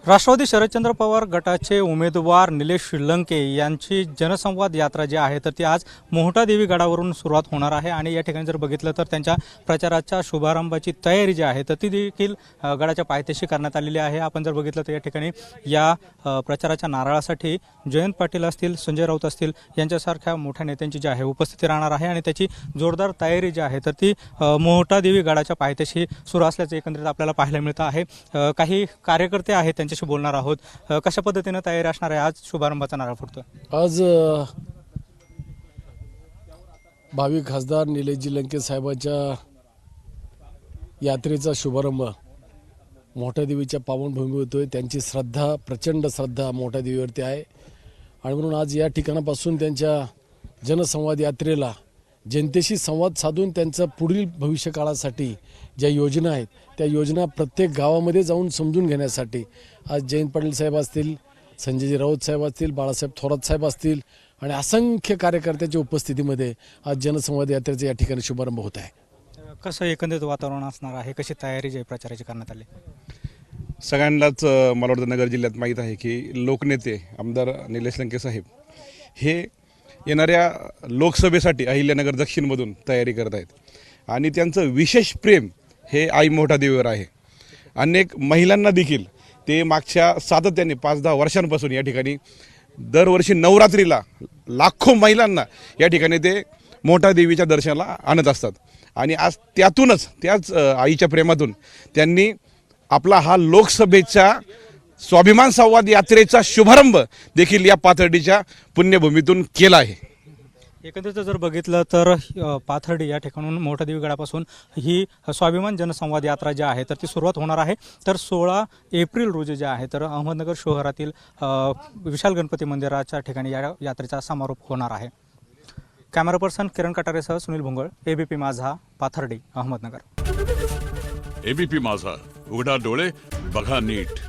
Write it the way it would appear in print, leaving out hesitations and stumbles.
राष्ट्रवादी शरदचंद्र पवार गटाचे उमेदवार निलेश श्रीलंके यांची जनसंवाद यात्रा जी आहे तर ती आज मोहटादेवी गडावरून सुरुवात होणार आहे आणि या ठिकाणी जर बघितलं तर त्यांच्या प्रचाराच्या शुभारंभाची तयारी जी आहे तर ती देखील गडाच्या पायथ्याशी करण्यात आलेली आहे। आपण जर बघितलं तर या ठिकाणी या प्रचाराच्या नारळासाठी जयंत पाटील असतील, संजय राऊत असतील यांच्यासारख्या मोठ्या नेत्यांची जी आहे उपस्थिती राहणार आहे आणि त्याची जोरदार तयारी जी आहे तर ती मोहटादेवी गडाच्या पायथ्याशी सुरू असल्याचं एकंदरीत आपल्याला पाहायला मिळतं आहे। काही कार्यकर्ते आहेत त्यांच्याशी बोलणार आहोत। कशा पद्धतीने तयारी असणार आहे? आज शुभारंभाचा नारळ फुटतो। आज भावी खासदार निलेशजी लंके साहेबांच्या यात्रेचा शुभारंभ मोठ्या देवीच्या पावनभूमीवर होतोय। त्यांची श्रद्धा, प्रचंड श्रद्धा मोठ्या देवीवरती आहे आणि म्हणून आज या ठिकाणापासून त्यांच्या जनसंवाद यात्रेला जनतेशी संवाद साधून त्यांचं पुढील भविष्यकाळासाठी ज्या योजना आहेत त्या योजना प्रत्येक गावामध्ये जाऊन समजून घेण्यासाठी आज जयंत पाटील साहेब असतील, संजय राऊत साहेब असतील, बाळासाहेब थोरात साहेब असतील आणि असंख्य कार्यकर्त्याच्या उपस्थितीमध्ये आज जनसंवाद यात्रेचा या ठिकाणी शुभारंभ होत आहे। कसं एकंदरीत वातावरण असणार आहे? कशी तयारी जी प्रचाराची करण्यात आली? सगळ्यांनाच मला वाटतं नगर जिल्ह्यात माहीत आहे की लोकनेते आमदार निलेश लंके साहेब हे येणाऱ्या लोकसभेसाठी अहिल्यानगर दक्षिणमधून तयारी करत आहेत आणि त्यांचं विशेष प्रेम हे आई मोठादेवीवर आहे। अनेक महिलांना देखील ते मागच्या सातत्याने 5-10 वर्षांपासून या ठिकाणी दरवर्षी नवरात्रीला लाखो महिलांना या ठिकाणी ते मोठादेवीच्या दर्शनाला आणत असतात आणि आज त्याच आईच्या प्रेमातून त्यांनी आपला हा लोकसभेचा स्वाभिमान संवाद यात्रेचा शुभारंभ देखील या पाथर्डीच्या पुण्यभूमीतून केला आहे। एकंदरीत जर बघितलं तर पाथर्डी या ठिकाणून मोठादेवी गडापासून ही स्वाभिमान जनसंवाद यात्रा जी आहे तर ती सुरुवात होणार आहे। तर 16 एप्रिल रोजी जे आहे तर अहमदनगर शहरातील विशाल गणपती मंदिराच्या ठिकाणी या यात्रेचा समारोप होणार आहे। कॅमेरा पर्सन किरण कटारेसह सुनील भुंगळ, एबीपी माझा, पाथर्डी, अहमदनगर। एबीपी माझा, उघडा डोळे बघा नीट।